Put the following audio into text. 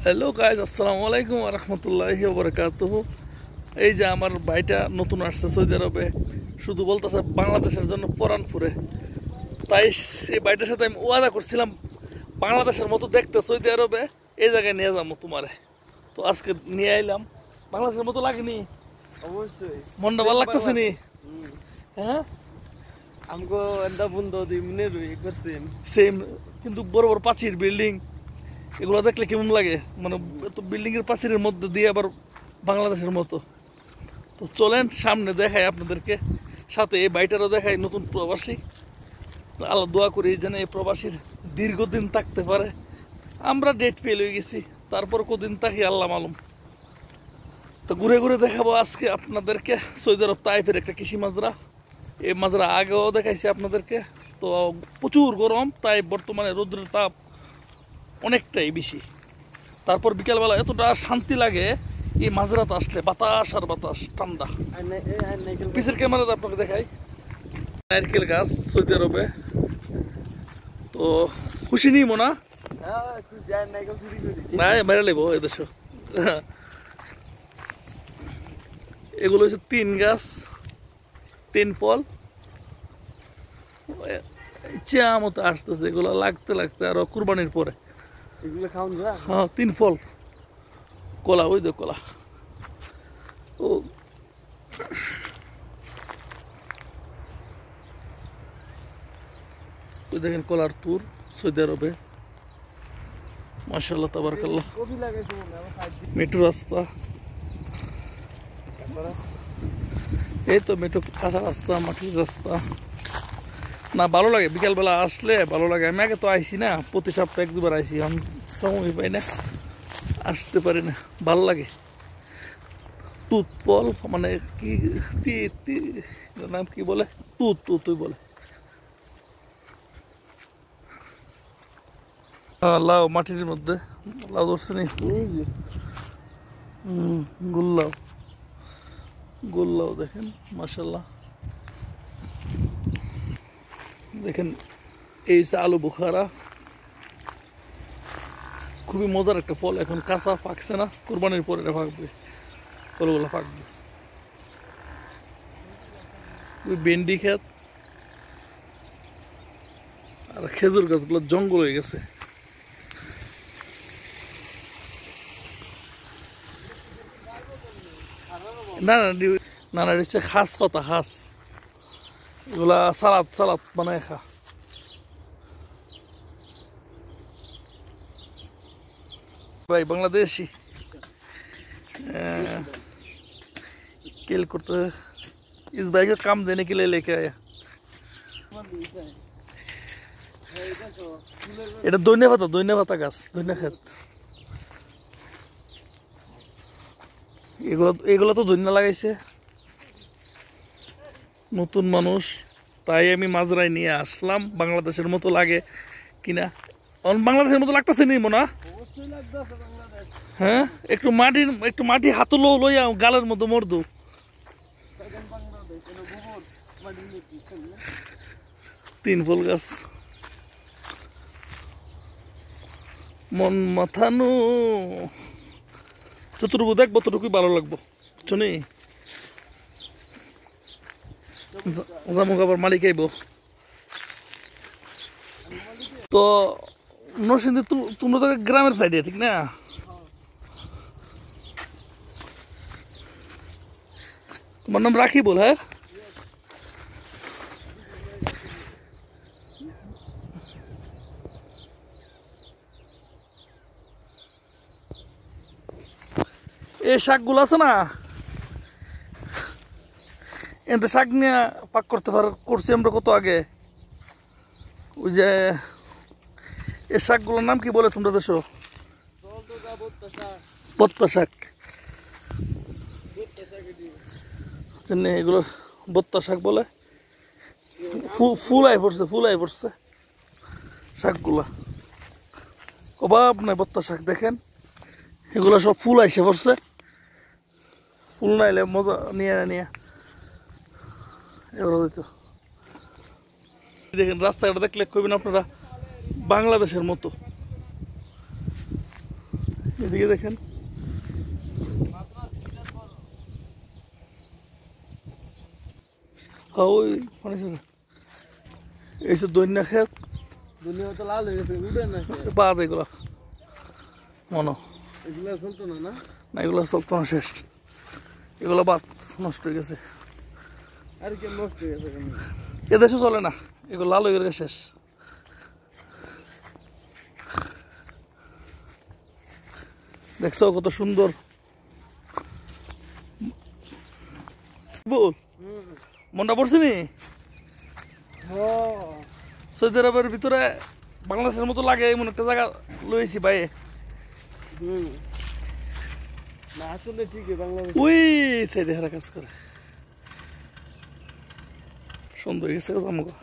Hello guys, আসসালামু আলাইকুম ওয়া রাহমাতুল্লাহি ওয়া বারাকাতুহু। এই যে আমার ভাইটা নতুন আসছে সৌদি আরবে, শুধু বলতেছে বাংলাদেশের জন্য পরাণ ফুরে। তাই এই ভাইটার সাথে আমি ওয়াদা করছিলাম বাংলাদেশের মতো দেখতে সৌদি আরবে এই জায়গায় নিয়ে যাবো তোমারে। তো আজকে নিয়ে আইলাম। বাংলাদেশের মতো লাগেনি? অবশ্যই মনটা ভালো লাগতেছে নি? হ্যাঁ, আমগো এন্ডা বন্ধ দুই মিনিট রই করছেন সেম। কিন্তু বড় বড় প্রাচীর, বিল্ডিং, এগুলো দেখলে কেমন লাগে, মানে এত বিল্ডিং এর প্রাচীরের মধ্যে দিয়ে আবার বাংলাদেশের মতো। তো চলেন সামনে দেখাই আপনাদেরকে, সাথে এই বাইটারও দেখাই, নতুন প্রবাসী। আল্লাহ দোয়া করি যেন এই প্রবাসীর দীর্ঘদিন থাকতে পারে। আমরা ডেট পেয়ে লয়ে গেছি, তারপর কদিন থাকি আল্লাহ মালুম। তো ঘুরে ঘুরে দেখাবো আজকে আপনাদেরকে সৌদি আরব তাইফের একটা কৃষি মাজরা। এই মাজরা আগেও দেখাইছি আপনাদেরকে। তো প্রচুর গরম, তাই বর্তমানে রৌদ্রের তাপ অনেকটাই বেশি। তারপর বিকালবেলা এতটা শান্তি লাগে এই মাজরাতে আসলে, বাতাস আর বাতাস, ঠান্ডা। পিসের ক্যামেরাতে আপনাকে দেখাই নারকেল গাছ সৌদি আরবে। তো খুশি নিই মোনা না, মেরে লেব এদেশ। এগুলো হচ্ছে 3 গাছ, 3 ফল, ইচ্ছা মতো আসতেছে। এগুলো লাগতে লাগতে আরো কুরবানির পরে এগুলো খাওন যা। হ্যাঁ, 3 ফল। কলা, ওই দে কলা। ও ওই দেখেন কলার তুর সৌদি আরবে, মাশাআল্লাহ তাবারাকাল্লাহ। কবি লাগাইছো মনে হয় 5 দিন মেট্রো রাস্তা, এই তো মেট্রো কাঁচা রাস্তা, মাটির রাস্তা। না, ভালো লাগে বিকালবেলা আসলে, ভালো লাগে। আমি আগে তো আইসি না, প্রতি সপ্তাহে 1-2 বার আইসি, আমি সময় পাই না, আসতে পারি না। ভালো লাগে। তুত ফল, মানে কি নাম কি বলে, তুই বলে। লাউ মাটির মধ্যে, লাউ ধরছে নি? গোল্লাও, গোল্লাও দেখেন মাশাআল্লাহ। দেখেন এই যে আলু বুখারা, খুবই মজার একটা ফল। এখন কাঁচা, পাকছে না, কোরবানির পরে পাকবে, ফলগুলো পাকবে। ভেন্ডি ক্ষেত আর খেজুর গাছগুলো জঙ্গল হয়ে গেছে। না না না না, হচ্ছে খাস কথা, খাস। এগুলা সালাদ বানায় খা। भाई बांग्लादेशी किल करते, इस भाई का काम देने के लिए लेके आया। এটা দৈন্য পাতা গাছ, দৈন্য ক্ষেত। এগুলো তো দৈন্য লাগাইছে নতুন মানুষ, তাই আমি মাজরায় নিয়ে আসলাম। বাংলাদেশের মতো লাগে কিনা, বাংলাদেশের মতো লাগতেছে নি মোনা? হ্যাঁ, একটু মাটি হাতে লইয়া গালের মতো মরদু। 3 ফুল গাছ, মন মাথানো। যতটুকু দেখবো ততটুকুই ভালো লাগবো, শুনি জামুক আবার মালিক আইব। তো নরসিংদী তোমরা তো গ্রামের সাইডে, ঠিক না? তোমার নাম রাখি বল? হ্যাঁ, এই শাকগুলো আছে না, এতে শাক নিয়ে পাক করছি আমরা কত আগে। ওই যে এই শাকগুলোর নাম কি বলে তোমরা দেশো? বত্তা শাক। এগুলো বত্তা শাক বলে। ফুলাই পড়ছে শাকগুলা, অভাব নাই। বত্তা শাক দেখেন, এগুলো সব ফুল আইসে পড়ছে। ফুল নাইলে মজা নিয়ে এবার হইতো। দেখেন রাস্তাঘাট দেখলে কইবেন আপনারা বাংলাদেশের মতো। এদিকে দেখেন ওই মানে এই যে দৈন্য ক্ষেত দুনিয়া তো লাল হয়ে গেছে উঠে না বাদ এগুলো মনো এগুলো চলতো না না না এগুলো চলতো না শেষ এগুলো বাদ নষ্ট হয়ে গেছে আর কি নষ্ট হয়ে গেছে এদেশে চলে না এগুলো লাল হয়ে গেছে শেষ দেখছো কত সুন্দর বল মনটা পড়ছে নি সৌদি আরবের ভিতরে বাংলাদেশের মতো লাগে এমন একটা জায়গা লইছি ভাই না আসলে ঠিকই বাংলাদেশ ওই সাইডে হারা কাজ করে সুন্দর গেছে আমাকে